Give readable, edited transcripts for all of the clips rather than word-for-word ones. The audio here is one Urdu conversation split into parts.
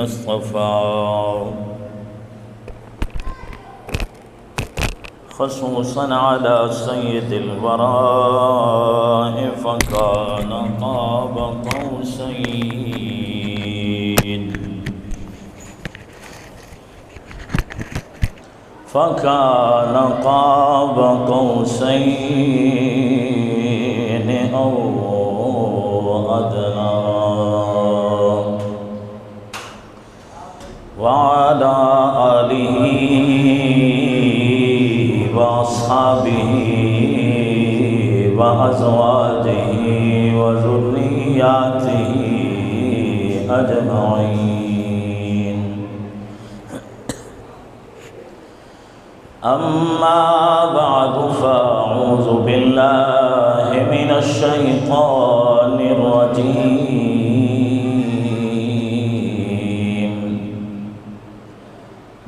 اصطفى خصوصا على سيد الوراء فكان قاب قوسين أو أدنى وعلى آله وأصحابه وأزواجه وذرياته أجمعين. أما بعد فأعوذ بالله من الشيطان الرجيم.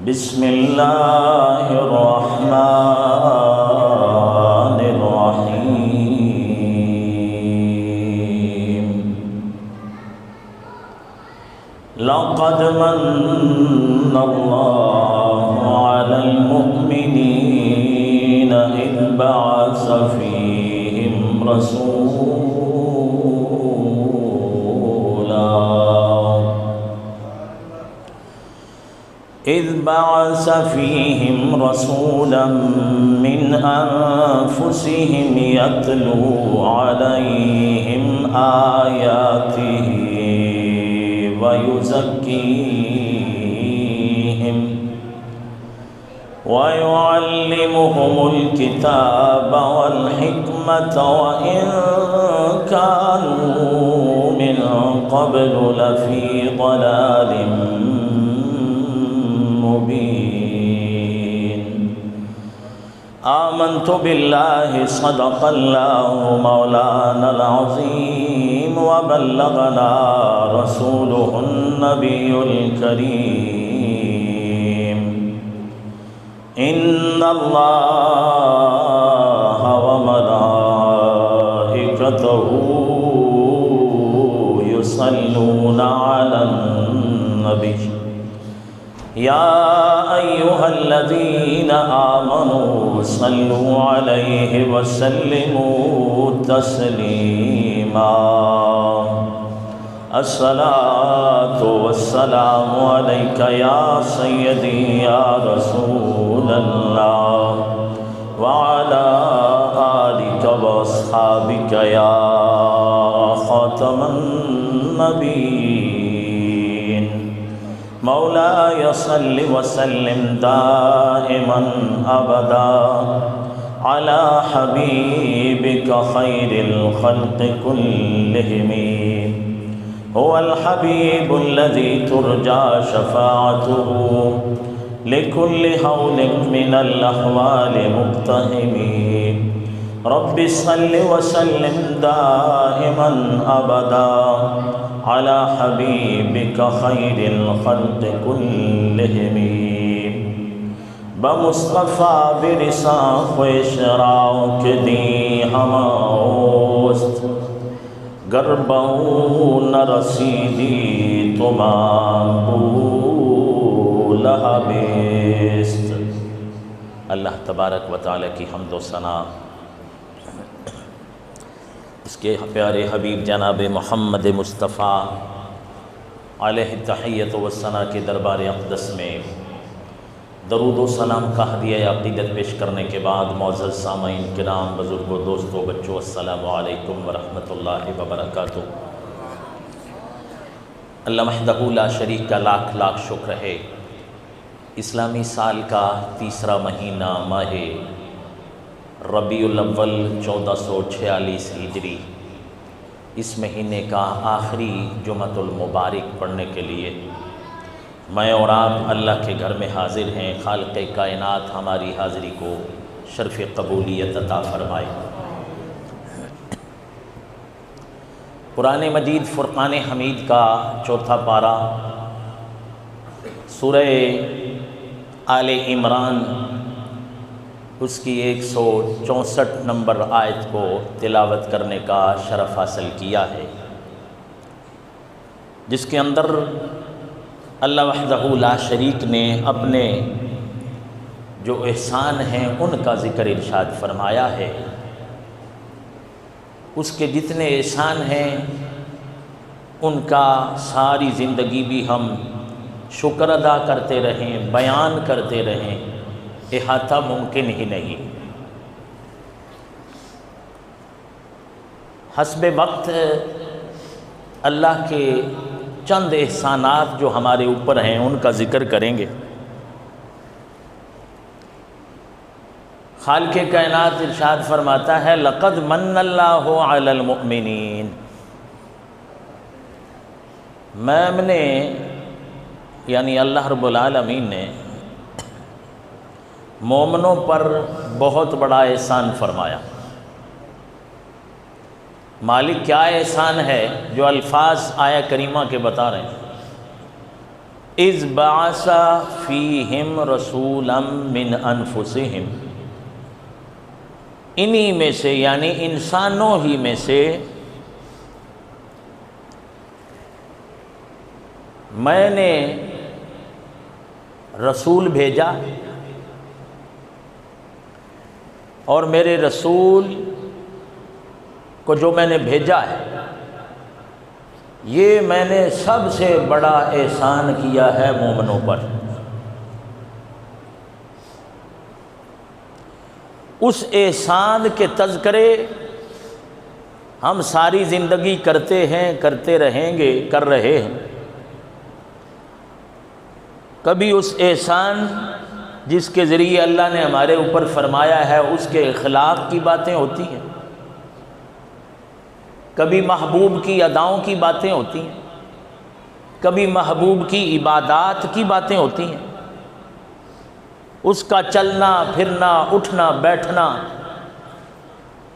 بسم الله الرحمن الرحيم. لقد من الله على المؤمنين إذ بعث فيهم رسولا من أنفسهم يتلو عليهم آياته ويزكيهم ويعلمهم الكتاب والحكمة وإن كانوا من قبل لفي ضلال مبين. آمنت بالله صدق الله مولانا العظيم وبلغنا رسوله النبي الكريم. إن الله وملائكته يصلون على النبي يا أيها الذين آمنوا صلوا عليه وسلموا تسليما. الصلاة والسلام عليك يا سيدي يا رسول الله وعلى آلك وأصحابك يا خاتم النبيين. مولاي صل وسلم دائما أبدا على حبيبك خير الخلق كلهم. هو الحبيب الذي ترجى شفاعته لكل هول من الأحوال مقتحم. رب صل وسلم دائما أبدا على حبيبك خير الخلق كلهم. بمصطفى برسا خوشراک دی ہماست گربہو نرسیدی تمام لہبیست. اللہ تبارک و تعالی کی حمد و ثنا اس کے پیارے حبیب جناب محمد مصطفیٰ علیہ تحیت و ثنا کے دربار اقدس میں درود و سلام کا ہدیہ عقیدت پیش کرنے کے بعد معزز سامعین کرام، بزرگوں، دوستوں، بچوں، السلام علیکم ورحمۃ اللہ وبرکاتہ. اللہ وحدہ لا شریک کا لاکھ لاکھ شکر ہے. اسلامی سال کا تیسرا مہینہ ماہ ربیع الاول 1446 ہجری، اس مہینے کا آخری جمعۃ المبارک پڑھنے کے لیے میں اور آپ اللہ کے گھر میں حاضر ہیں. خالق کائنات ہماری حاضری کو شرف قبولیت عطا فرمائے. قرآن مجید فرقان حمید کا چوتھا پارہ سورہ آل عمران اس کی 164 نمبر آیت کو تلاوت کرنے کا شرف حاصل کیا ہے، جس کے اندر اللہ وحدہ لا شریک نے اپنے جو احسان ہیں ان کا ذکر ارشاد فرمایا ہے۔ اس کے جتنے احسان ہیں ان کا ساری زندگی بھی ہم شکر ادا کرتے رہیں، بیان کرتے رہیں، احاطہ ممکن ہی نہیں۔ حسب وقت اللہ کے چند احسانات جو ہمارے اوپر ہیں ان کا ذکر کریں گے۔ خالق کائنات ارشاد فرماتا ہے لقد من اللہ علی المؤمنین، میں نے یعنی اللہ رب العالمین نے مومنوں پر بہت بڑا احسان فرمایا۔ مالک کیا احسان ہے جو الفاظ آیہ کریمہ کے بتا رہے ہیں، اذ بعث فیہم رسولا من انفسہم، انہی میں سے یعنی انسانوں ہی میں سے میں نے رسول بھیجا، اور میرے رسول کو جو میں نے بھیجا ہے یہ میں نے سب سے بڑا احسان کیا ہے مومنوں پر۔ اس احسان کے تذکرے ہم ساری زندگی کرتے ہیں، کرتے رہیں گے، کر رہے ہیں۔ کبھی اس احسان جس کے ذریعے اللہ نے ہمارے اوپر فرمایا ہے اس کے اخلاق کی باتیں ہوتی ہیں، کبھی محبوب کی اداؤں کی باتیں ہوتی ہیں، کبھی محبوب کی عبادات کی باتیں ہوتی ہیں، اس کا چلنا پھرنا اٹھنا بیٹھنا،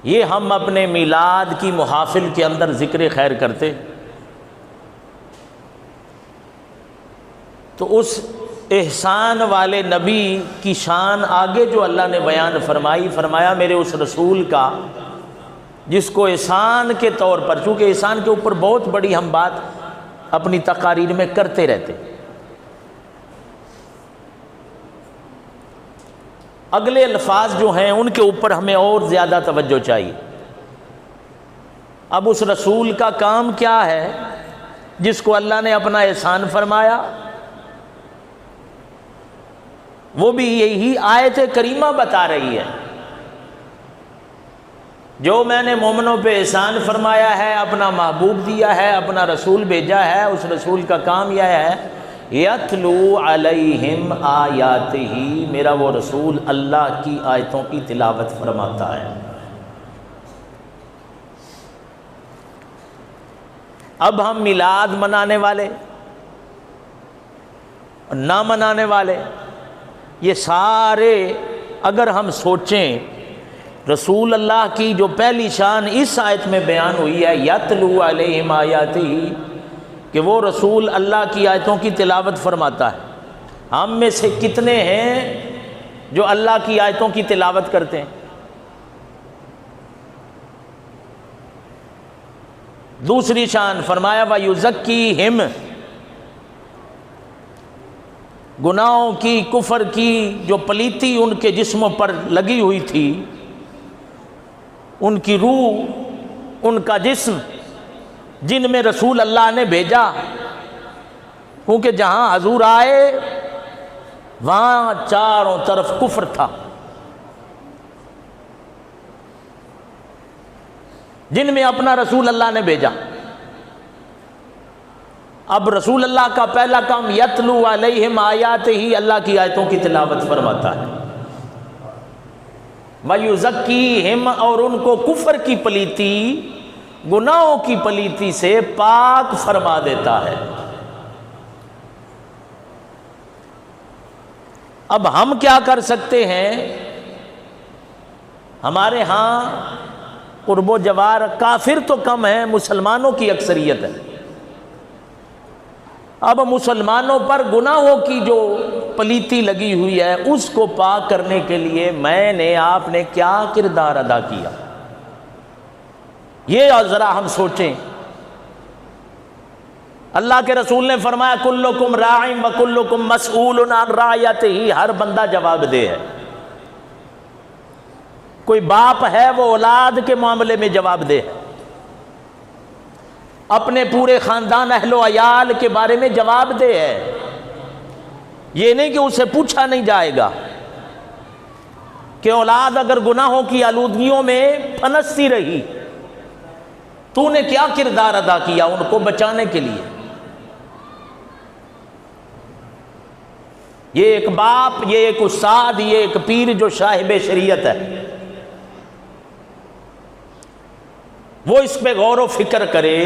یہ ہم اپنے میلاد کی محافل کے اندر ذکر خیر کرتے۔ تو اس احسان والے نبی کی شان آگے جو اللہ نے بیان فرمائی، فرمایا میرے اس رسول کا جس کو احسان کے طور پر، چونکہ احسان کے اوپر بہت بڑی ہم بات اپنی تقاریر میں کرتے رہتے، اگلے الفاظ جو ہیں ان کے اوپر ہمیں اور زیادہ توجہ چاہیے۔ اب اس رسول کا کام کیا ہے جس کو اللہ نے اپنا احسان فرمایا؟ وہ بھی یہی آیت کریمہ بتا رہی ہے، جو میں نے مومنوں پہ احسان فرمایا ہے، اپنا محبوب دیا ہے، اپنا رسول بھیجا ہے، اس رسول کا کام یہ ہے یتلو علیہم آیاتہ، میرا وہ رسول اللہ کی آیتوں کی تلاوت فرماتا ہے۔ اب ہم میلاد منانے والے، نہ منانے والے، یہ سارے اگر ہم سوچیں، رسول اللہ کی جو پہلی شان اس آیت میں بیان ہوئی ہے یتلو علیہم آیاتہ، کہ وہ رسول اللہ کی آیتوں کی تلاوت فرماتا ہے، ہم میں سے کتنے ہیں جو اللہ کی آیتوں کی تلاوت کرتے ہیں؟ دوسری شان فرمایا وَيُزَكِّيهِمْ، گناہوں کی، کفر کی جو پلیتی ان کے جسموں پر لگی ہوئی تھی، ان کی روح، ان کا جسم جن میں رسول اللہ نے بھیجا، کیونکہ جہاں حضور آئے وہاں چاروں طرف کفر تھا، جن میں اپنا رسول اللہ نے بھیجا۔ اب رسول اللہ کا پہلا کام یتلو علیہم آیاتہ، اللہ کی آیتوں کی تلاوت فرماتا ہے، وَيُزَكِّيهِمْ، اور ان کو کفر کی پلیتی، گناہوں کی پلیتی سے پاک فرما دیتا ہے۔ اب ہم کیا کر سکتے ہیں؟ ہمارے ہاں قرب و جوار کافر تو کم ہیں، مسلمانوں کی اکثریت ہے۔ اب مسلمانوں پر گناہوں کی جو پلیتی لگی ہوئی ہے اس کو پاک کرنے کے لیے میں نے، آپ نے کیا کردار ادا کیا؟ یہ ذرا ہم سوچیں۔ اللہ کے رسول نے فرمایا کلکم راع و کلکم مسئول عن رعیتہ، ہر بندہ جواب دہ ہے۔ کوئی باپ ہے وہ اولاد کے معاملے میں جواب دہ ہے، اپنے پورے خاندان اہل و عیال کے بارے میں جواب دہ ہے۔ یہ نہیں کہ اسے پوچھا نہیں جائے گا کہ اولاد اگر گناہوں کی آلودگیوں میں پھنستی رہی تو نے کیا کردار ادا کیا ان کو بچانے کے لیے۔ یہ ایک باپ، یہ ایک استاد، یہ ایک پیر جو صاحب شریعت ہے، وہ اس پہ غور و فکر کرے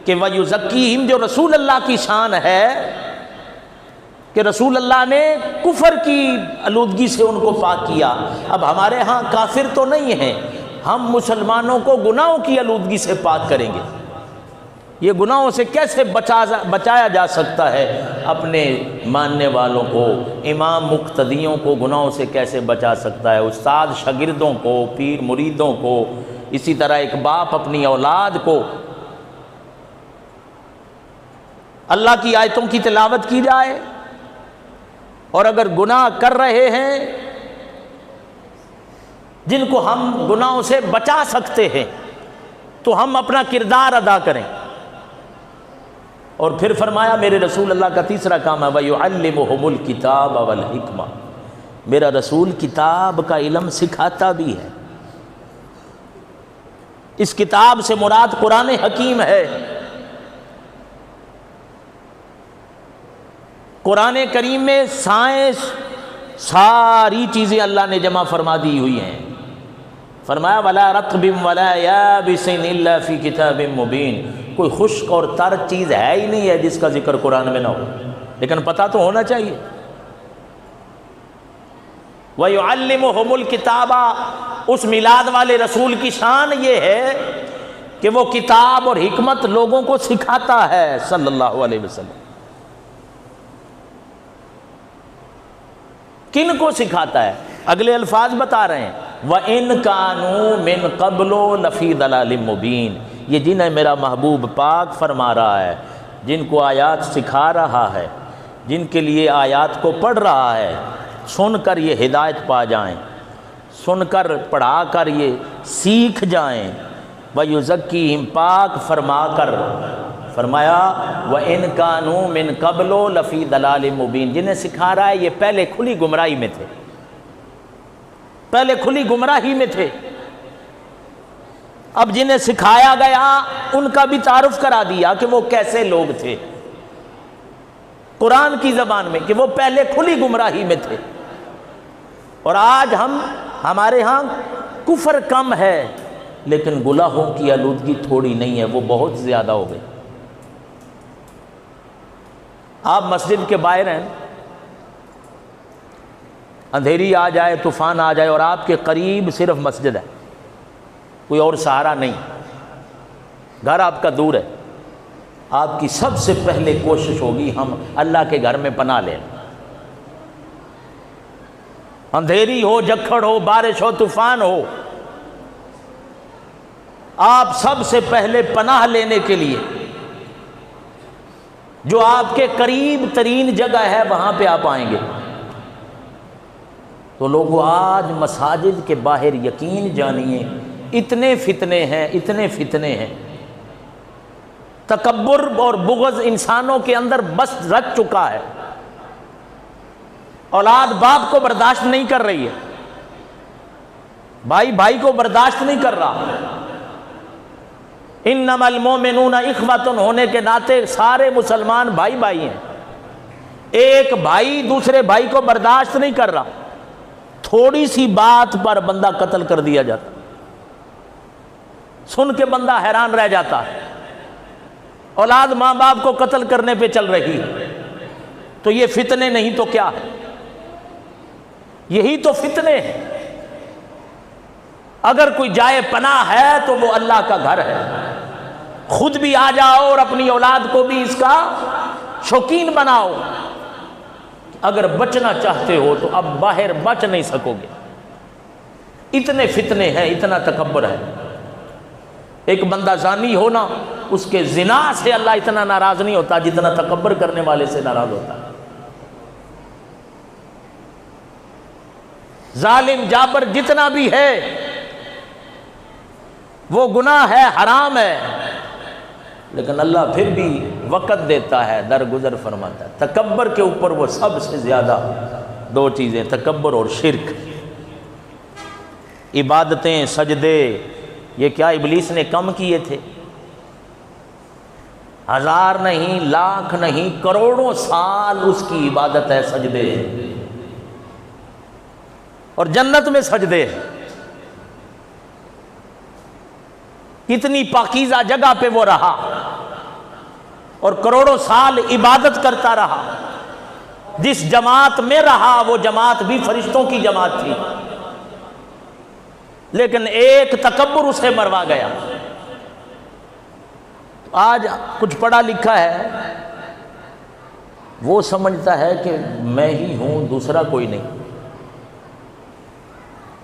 کہ وَيُزَكِّيهِمْ جو رسول اللہ کی شان ہے کہ رسول اللہ نے کفر کی آلودگی سے ان کو پاک کیا۔ اب ہمارے ہاں کافر تو نہیں ہیں، ہم مسلمانوں کو گناہوں کی آلودگی سے پاک کریں گے۔ یہ گناہوں سے کیسے بچایا جا سکتا ہے؟ اپنے ماننے والوں کو، امام مقتدیوں کو گناہوں سے کیسے بچا سکتا ہے؟ استاد شاگردوں کو، پیر مریدوں کو، اسی طرح ایک باپ اپنی اولاد کو۔ اللہ کی آیتوں کی تلاوت کی جائے، اور اگر گناہ کر رہے ہیں جن کو ہم گناہوں سے بچا سکتے ہیں تو ہم اپنا کردار ادا کریں۔ اور پھر فرمایا میرے رسول اللہ کا تیسرا کام ہے وَيُعَلِّمُهُمُ الْكِتَابَ وَالْحِكْمَةَ، میرا رسول کتاب کا علم سکھاتا بھی ہے۔ اس کتاب سے مراد قرآن حکیم ہے۔ قرآن کریم میں سائنس ساری چیزیں اللہ نے جمع فرما دی ہوئی ہیں۔ فرمایا وَلَا رَطْبٍ وَلَا يَابِسٍ إِلَّا فِي كِتَابٍ مُبِينٍ، کوئی خشک اور تر چیز ہے ہی نہیں ہے جس کا ذکر قرآن میں نہ ہو، لیکن پتہ تو ہونا چاہیے۔ وَيُعَلِّمُهُمُ الْكِتَابَ، اس میلاد والے رسول کی شان یہ ہے کہ وہ کتاب اور حکمت لوگوں کو سکھاتا ہے صلی اللہ علیہ وسلم۔ کن کو سکھاتا ہے؟ اگلے الفاظ بتا رہے ہیں وَإِن كَانُوا مِن قَبْلُ لَفِي ضَلَالٍ مُبِينٍ، یہ جنہیں میرا محبوب پاک فرما رہا ہے، جن کو آیات سکھا رہا ہے، جن کے لیے آیات کو پڑھ رہا ہے، سن کر یہ ہدایت پا جائیں، سن کر پڑھا کر یہ سیکھ جائیں۔ وَيُزَكِّيهِمْ، پاک فرما کر فرمایا وَإِن كَانُوا مِن قَبْلُ لَفِي ضَلَالٍ مُبِينٍ، جنہیں سکھا رہا ہے یہ پہلے کھلی گمراہی میں تھے، پہلے کھلی گمراہی میں تھے۔ اب جنہیں سکھایا گیا ان کا بھی تعارف کرا دیا کہ وہ کیسے لوگ تھے قرآن کی زبان میں، کہ وہ پہلے کھلی گمراہی میں تھے۔ اور آج ہمارے ہاں کفر کم ہے لیکن گناہوں کی آلودگی تھوڑی نہیں ہے، وہ بہت زیادہ ہو گئی۔ آپ مسجد کے باہر ہیں، اندھیری آ جائے، طوفان آ جائے اور آپ کے قریب صرف مسجد ہے، کوئی اور سہارا نہیں، گھر آپ کا دور ہے، آپ کی سب سے پہلے کوشش ہوگی ہم اللہ کے گھر میں پناہ لیں۔ اندھیری ہو، جھکڑ ہو، بارش ہو، طوفان ہو، آپ سب سے پہلے پناہ لینے کے لیے جو آپ کے قریب ترین جگہ ہے وہاں پہ آپ آئیں گے۔ تو لوگوں آج مساجد کے باہر یقین جانیے اتنے فتنے ہیں، اتنے فتنے ہیں، تکبر اور بغض انسانوں کے اندر بس رچ چکا ہے، اولاد باپ کو برداشت نہیں کر رہی ہے، بھائی بھائی کو برداشت نہیں کر رہا۔ انما المؤمنون اخوۃ ہونے کے ناطے سارے مسلمان بھائی بھائی ہیں، ایک بھائی دوسرے بھائی کو برداشت نہیں کر رہا، تھوڑی سی بات پر بندہ قتل کر دیا جاتا، سن کے بندہ حیران رہ جاتا ہے۔ اولاد ماں باپ کو قتل کرنے پہ چل رہی ہے، تو یہ فتنے نہیں تو کیا ہے؟ یہی تو فتنے ہیں۔ اگر کوئی جائے پناہ ہے تو وہ اللہ کا گھر ہے، خود بھی آ جاؤ اور اپنی اولاد کو بھی اس کا شوقین بناؤ۔ اگر بچنا چاہتے ہو تو اب باہر بچ نہیں سکو گے، اتنے فتنے ہیں، اتنا تکبر ہے۔ ایک بندہ زانی ہونا اس کے زنا سے اللہ اتنا ناراض نہیں ہوتا جتنا تکبر کرنے والے سے ناراض ہوتا ہے۔ ظالم جابر جتنا بھی ہے وہ گناہ ہے، حرام ہے، لیکن اللہ پھر بھی وقت دیتا ہے، درگزر فرماتا ہے۔ تکبر کے اوپر وہ سب سے زیادہ دو چیزیں، تکبر اور شرک۔ عبادتیں، سجدے، یہ کیا ابلیس نے کم کیے تھے؟ 1000 نہیں، لاکھ نہیں، کروڑوں سال اس کی عبادت ہے، سجدے، اور جنت میں سجدے ہیں۔ کتنی پاکیزہ جگہ پہ وہ رہا اور کروڑوں سال عبادت کرتا رہا۔ جس جماعت میں رہا وہ جماعت بھی فرشتوں کی جماعت تھی، لیکن ایک تکبر اسے مروا گیا۔ آج کچھ پڑھا لکھا ہے، وہ سمجھتا ہے کہ میں ہی ہوں، دوسرا کوئی نہیں۔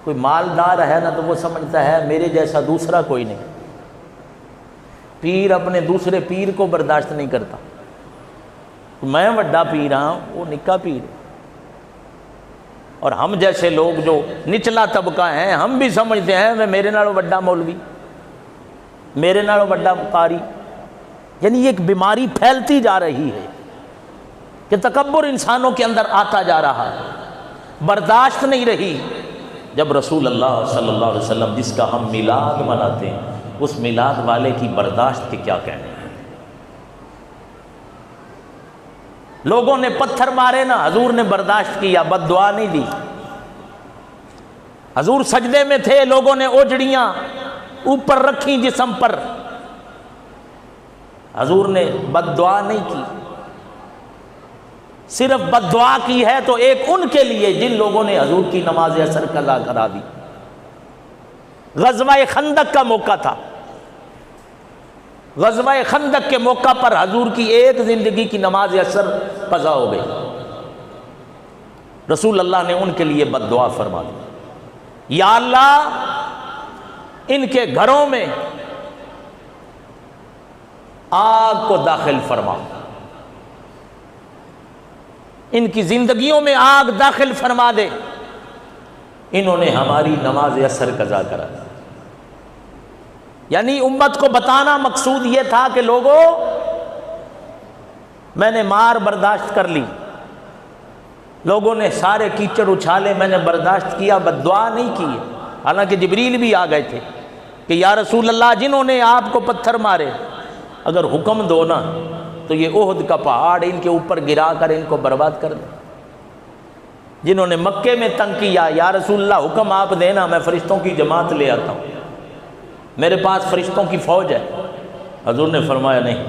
کوئی مالدار ہے نا تو وہ سمجھتا ہے میرے جیسا دوسرا کوئی نہیں۔ پیر اپنے دوسرے پیر کو برداشت نہیں کرتا، میں بڑا پیر ہاں، وہ نکا پیر ہے۔ اور ہم جیسے لوگ جو نچلا طبقہ ہیں، ہم بھی سمجھتے ہیں میں میرے نالوں بڑا مولوی، میرے نالوں بڑا قاری۔ یعنی یہ ایک بیماری پھیلتی جا رہی ہے کہ تکبر انسانوں کے اندر آتا جا رہا ہے، برداشت نہیں رہی۔ جب رسول اللہ صلی اللہ علیہ وسلم جس کا ہم میلاد مناتے ہیں، اس میلاد والے کی برداشت کے کیا کہنے ہیں؟ لوگوں نے پتھر مارے نا، حضور نے برداشت کیا، بد دعا نہیں دی۔ حضور سجدے میں تھے، لوگوں نے اوجڑیاں اوپر رکھی جسم پر، حضور نے بد دعا نہیں کی۔ صرف بد دعا کی ہے تو ایک ان کے لیے جن لوگوں نے حضور کی نماز عصر قضا کرا دی۔ غزوہ خندق کا موقع تھا، غزوہ خندق کے موقع پر حضور کی ایک زندگی کی نماز عصر قضا ہو گئی۔ رسول اللہ نے ان کے لیے بد دعا فرما دی، یا اللہ ان کے گھروں میں آگ کو داخل فرما، ان کی زندگیوں میں آگ داخل فرما دے، انہوں نے ہماری نماز عصر قضا کرا۔ یعنی امت کو بتانا مقصود یہ تھا کہ لوگوں، میں نے مار برداشت کر لی، لوگوں نے سارے کیچڑ اچھالے، میں نے برداشت کیا، بد دعا نہیں کی۔ حالانکہ جبریل بھی آ گئے تھے کہ یا رسول اللہ جنہوں نے آپ کو پتھر مارے، اگر حکم دو نا تو یہ احد کا پہاڑ ان کے اوپر گرا کر ان کو برباد کر دیں۔ جنہوں نے مکے میں تنگ کیا، یا رسول اللہ حکم آپ دینا، میں فرشتوں کی جماعت لے آتا ہوں، میرے پاس فرشتوں کی فوج ہے۔ حضور نے فرمایا نہیں،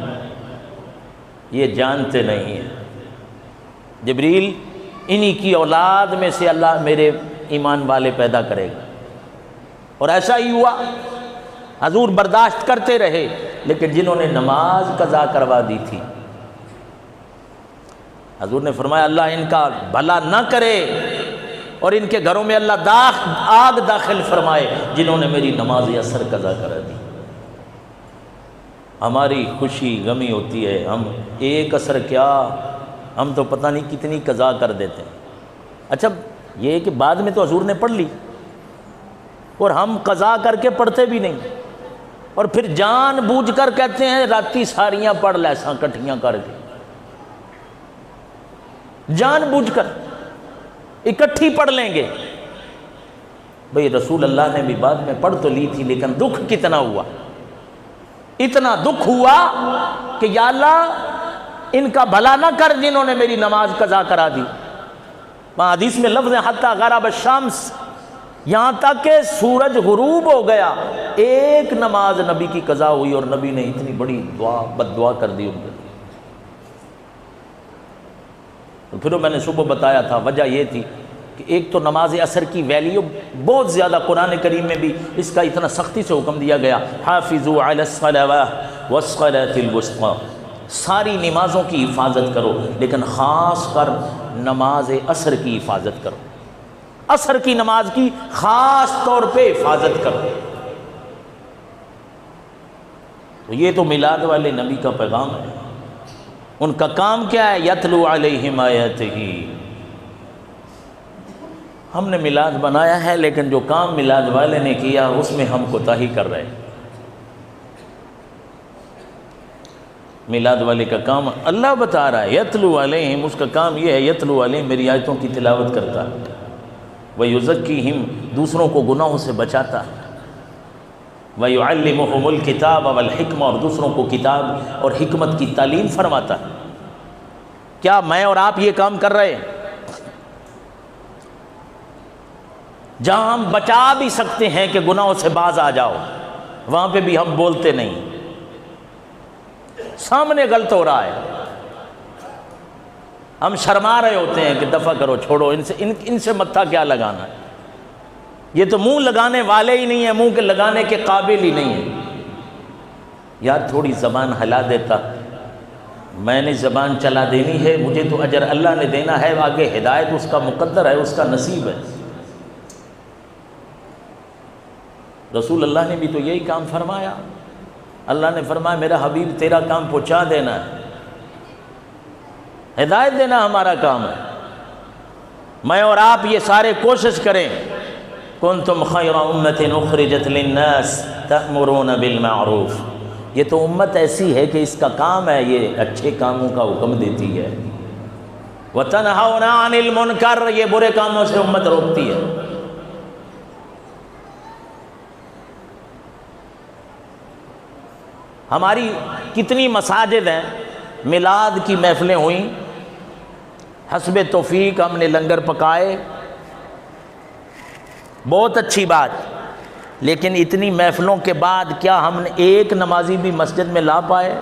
یہ جانتے نہیں ہیں، جبریل انہی کی اولاد میں سے اللہ میرے ایمان والے پیدا کرے گا۔ اور ایسا ہی ہوا، حضور برداشت کرتے رہے، لیکن جنہوں نے نماز قضا کروا دی تھی، حضور نے فرمایا اللہ ان کا بھلا نہ کرے اور ان کے گھروں میں اللہ آگ داخل فرمائے جنہوں نے میری نماز عصر قضا کرا دی۔ ہماری خوشی غمی ہوتی ہے، ہم ایک عصر کیا، ہم تو پتہ نہیں کتنی قضا کر دیتے ہیں۔ اچھا یہ کہ بعد میں تو حضور نے پڑھ لی اور ہم قضا کر کے پڑھتے بھی نہیں، اور پھر جان بوجھ کر کہتے ہیں راتی ساریاں پڑھ لیساں کٹھیاں کر کے، جان بوجھ کر اکٹھی پڑھ لیں گے۔ بھئی رسول اللہ نے بھی بعد میں پڑھ تو لی تھی، لیکن دکھ کتنا ہوا، اتنا دکھ ہوا کہ یا اللہ ان کا بھلا نہ کر جنہوں نے میری نماز قضا کرا دی۔ وہاں حدیث میں لفظ حتی غرب الشمس، یہاں تک کہ سورج غروب ہو گیا، ایک نماز نبی کی قضا ہوئی اور نبی نے اتنی بڑی دعا بد دعا کر دی ان پر۔ پھر میں نے صبح بتایا تھا وجہ یہ تھی کہ ایک تو نماز عصر کی ویلیو بہت زیادہ، قرآن کریم میں بھی اس کا اتنا سختی سے حکم دیا گیا، حافظوا علی الصلوات والصلاۃ الوسطی، ساری نمازوں کی حفاظت کرو، لیکن خاص کر نماز عصر کی حفاظت کرو، عصر کی نماز کی خاص طور پہ حفاظت کرو۔ تو یہ تو میلاد والے نبی کا پیغام ہے۔ ان کا کام کیا ہے؟ یتلو علیہم آیاتہ۔ ہم نے میلاد بنایا ہے، لیکن جو کام میلاد والے نے کیا اس میں ہم کوتاہی کر رہے ہیں۔ میلاد والے کا کام اللہ بتا رہا ہے، یتلو علیہم، اس کا کام یہ ہے یتلو علیہم، میری آیتوں کی تلاوت کرتا ہے، ویزکیہم، دوسروں کو گناہوں سے بچاتا ہے، ویعلمہم الکتاب والحکمہ، اور دوسروں کو کتاب اور حکمت کی تعلیم فرماتا ہے۔ کیا میں اور آپ یہ کام کر رہے ہیں؟ جہاں ہم بچا بھی سکتے ہیں کہ گناہوں سے باز آ جاؤ، وہاں پہ بھی ہم بولتے نہیں، سامنے غلط ہو رہا ہے، ہم شرما رہے ہوتے ہیں کہ دفع کرو، چھوڑو، ان سے متھا کیا لگانا ہے، یہ تو منہ لگانے والے ہی نہیں ہیں، منہ کے لگانے کے قابل ہی نہیں ہیں۔ یار تھوڑی زبان ہلا دیتا، میں نے زبان چلا دینی ہے، مجھے تو اجر اللہ نے دینا ہے، آگے ہدایت اس کا مقدر ہے، اس کا نصیب ہے۔ رسول اللہ نے بھی تو یہی کام فرمایا، اللہ نے فرمایا میرا حبیب تیرا کام پہنچا دینا ہے، ہدایت دینا ہمارا کام ہے۔ میں اور آپ یہ سارے کوشش کریں، کنتم خیر امۃ اخرجت للناس تأمرون بالمعروف، یہ تو امت ایسی ہے کہ اس کا کام ہے، یہ اچھے کاموں کا حکم دیتی ہے، وتنہون عن المنکر، یہ برے کاموں سے امت روکتی ہے۔ ہماری کتنی مساجد ہیں، میلاد کی محفلیں ہوئیں، حسب توفیق ہم نے لنگر پکائے، بہت اچھی بات، لیکن اتنی محفلوں کے بعد کیا ہم نے ایک نمازی بھی مسجد میں لا پائے؟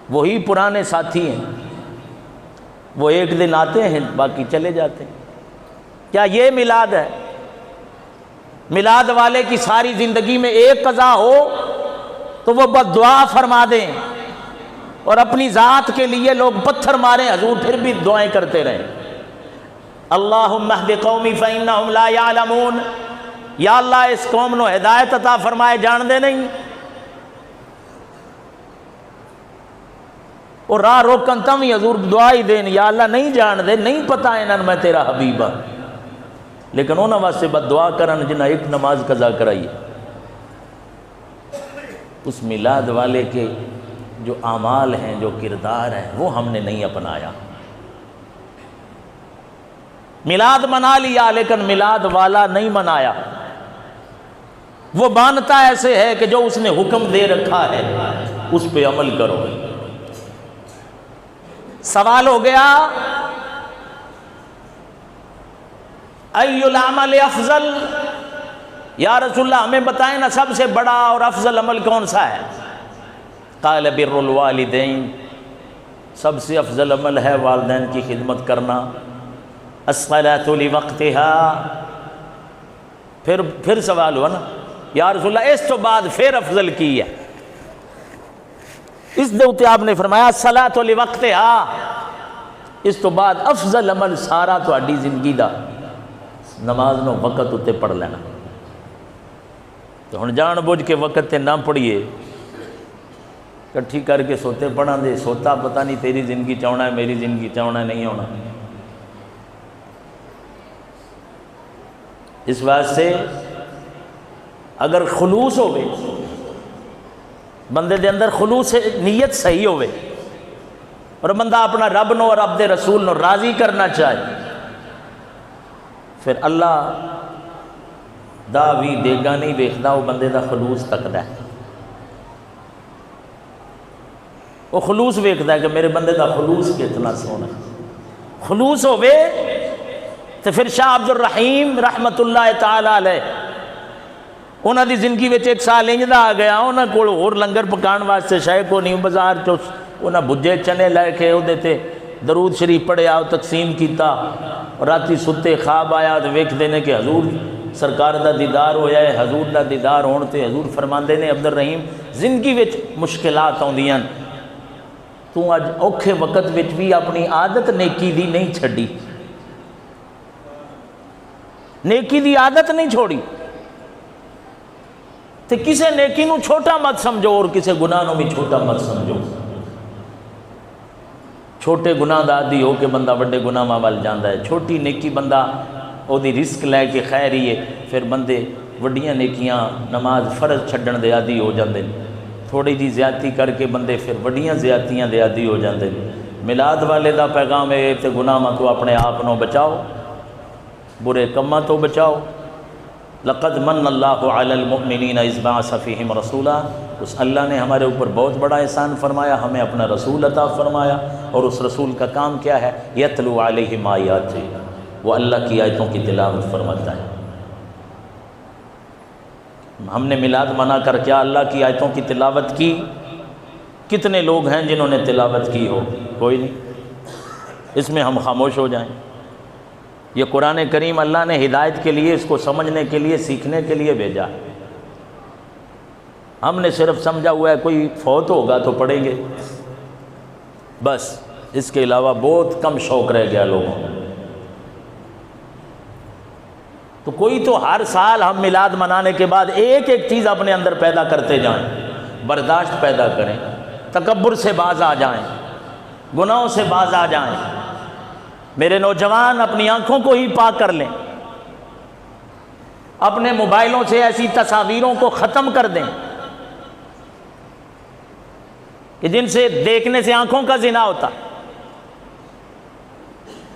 وہی پرانے ساتھی ہیں، وہ ایک دن آتے ہیں باقی چلے جاتے ہیں۔ کیا یہ میلاد ہے؟ میلاد والے کی ساری زندگی میں ایک قضا ہو تو وہ بد دعا فرما دیں، اور اپنی ذات کے لیے لوگ پتھر ماریں، حضور پھر بھی دعائیں کرتے رہیں، اللہم اہد قومی فإنہم لا یعلمون، یا اللہ اس قوم نو ہدایت عطا فرمائے، جان دے نہیں، اور راہ روکن تم ہی حضور دعا ہی دین، یا اللہ نہیں جان دے، نہیں پتہ انہاں میں تیرا حبیب ہاں، لیکن انہاں واسطے بد دعا کرن جنہاں ایک نماز قضا کرائی۔ اس میلاد والے کے جو اعمال ہیں، جو کردار ہیں، وہ ہم نے نہیں اپنایا۔ میلاد منا لیا لیکن میلاد والا نہیں منایا، وہ مانتا ایسے ہے کہ جو اس نے حکم دے رکھا ہے اس پہ عمل کرو۔ سوال ہو گیا ای العمل افضل، یا رسول اللہ ہمیں بتائیں نا سب سے بڑا اور افضل عمل کون سا ہے؟ قال بر الوالدین، سب سے افضل عمل ہے والدین کی خدمت کرنا، الصلاۃ لوقتها، پھر سوال ہوا نا یا رسول اللہ اس تو بعد پھر افضل کی ہے، اس دوتے آپ نے فرمایا الصلاۃ لوقتها، اس تو بعد افضل عمل سارا تہاڈی زندگی دا نماز نو وقت اتے پڑھ لینا۔ تو ہن جان بوجھ کے وقت تے نہ پڑھیے، کٹھی کر کے سوتے پڑھاں دے، سوتا پتہ نہیں تیری زندگی چاہنا ہے میری زندگی چاہنا ہے نہیں ہونا۔ اس واسطے اگر خلوص ہوئے بندے دے اندر، خلوص نیت صحیح ہوئے، اور بندہ اپنا رب نو اور رب دے رسول نو راضی کرنا چاہے، پھر اللہ دا بھی دیگا نہیں دیکھتا، وہ بندے دا خلوص تکدا ہے، وہ خلوص ویکھدا ہے کہ میرے بندے دا خلوص کتنا سونا ہے۔ خلوص ہوئے تو پھر شاہ عبد الرحیم رحمت اللہ تعالی علیہ، انہاں دی زندگی وچ ایک سال انج دا آ گیا، انہاں کول ہور لنگر پکان واسطے شے کو نہیں، بازار چ انہاں بھجے چنے لے کے اودے تے درود شریف پڑھیا، تقسیم کیتا، اور راتی ستے خواب آیا تو ویکھدے نے کہ حضور سرکار دا دیدار ہویا ہے، حضور دا دیدار ہون تے حضور فرماندے نے عبد الرحیم زندگی وچ مشکلات آوندیاں، تو اج اوکھے وقت وچ بھی اپنی عادت نیکی دی نہیں چھڈی، نیکی دی عادت نہیں چھوڑی، تے کسے نیکی نو چھوٹا مت سمجھو اور کسے گناہ نو بھی چھوٹا مت سمجھو۔ چھوٹے گناہ دا عادی ہو کے بندہ بڑے گناہ وال جاندا ہے، چھوٹی نیکی بندہ او دی رزق لے کے خیر ہی ہے، پھر بندے وڈیاں نیکیاں نماز فرض چھڈن دے عادی ہو جاندے، تھوڑی جی زیادتی کر کے بندے پھر وڈیاں زیادتیاں دے عادی ہو جاندے۔ میلاد والے دا پیغام ہے تے گناہاں تو اپنے آپ نو بچاؤ، برے کماں تو بچاؤ۔ لقد من اللہ علی المؤمنین اذ بعث فیہم رسولا، اس اللہ نے ہمارے اوپر بہت بڑا احسان فرمایا، ہمیں اپنا رسول عطا فرمایا، اور اس رسول کا کام کیا ہے؟ یتلو علیہم آیاتہ، وہ اللہ کی آیتوں کی تلاوت فرماتا ہے۔ ہم نے میلاد منع کر کیا اللہ کی آیتوں کی تلاوت کی؟ کتنے لوگ ہیں جنہوں نے تلاوت کی ہو؟ کوئی نہیں۔ اس میں ہم خاموش ہو جائیں؟ یہ قرآن کریم اللہ نے ہدایت کے لیے، اس کو سمجھنے کے لیے، سیکھنے کے لیے بھیجا۔ ہم نے صرف سمجھا ہوا ہے کوئی فوت ہوگا تو پڑھیں گے، بس اس کے علاوہ بہت کم شوق رہ گیا لوگوں کو۔ تو کوئی تو ہر سال ہم میلاد منانے کے بعد ایک ایک چیز اپنے اندر پیدا کرتے جائیں، برداشت پیدا کریں، تکبر سے باز آ جائیں، گناہوں سے باز آ جائیں۔ میرے نوجوان اپنی آنکھوں کو ہی پاک کر لیں، اپنے موبائلوں سے ایسی تصاویروں کو ختم کر دیں کہ جن سے دیکھنے سے آنکھوں کا زنا ہوتا۔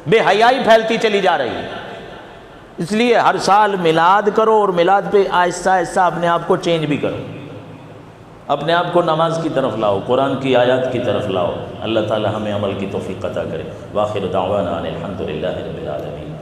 بے حیائی پھیلتی چلی جا رہی ہے، اس لیے ہر سال میلاد کرو، اور میلاد پہ آہستہ آہستہ اپنے آپ کو چینج بھی کرو، اپنے آپ کو نماز کی طرف لاؤ، قرآن کی آیات کی طرف لاؤ۔ اللہ تعالی ہمیں عمل کی توفیق عطا کرے۔ وآخر دعوانا ان الحمد للہ رب العالمین۔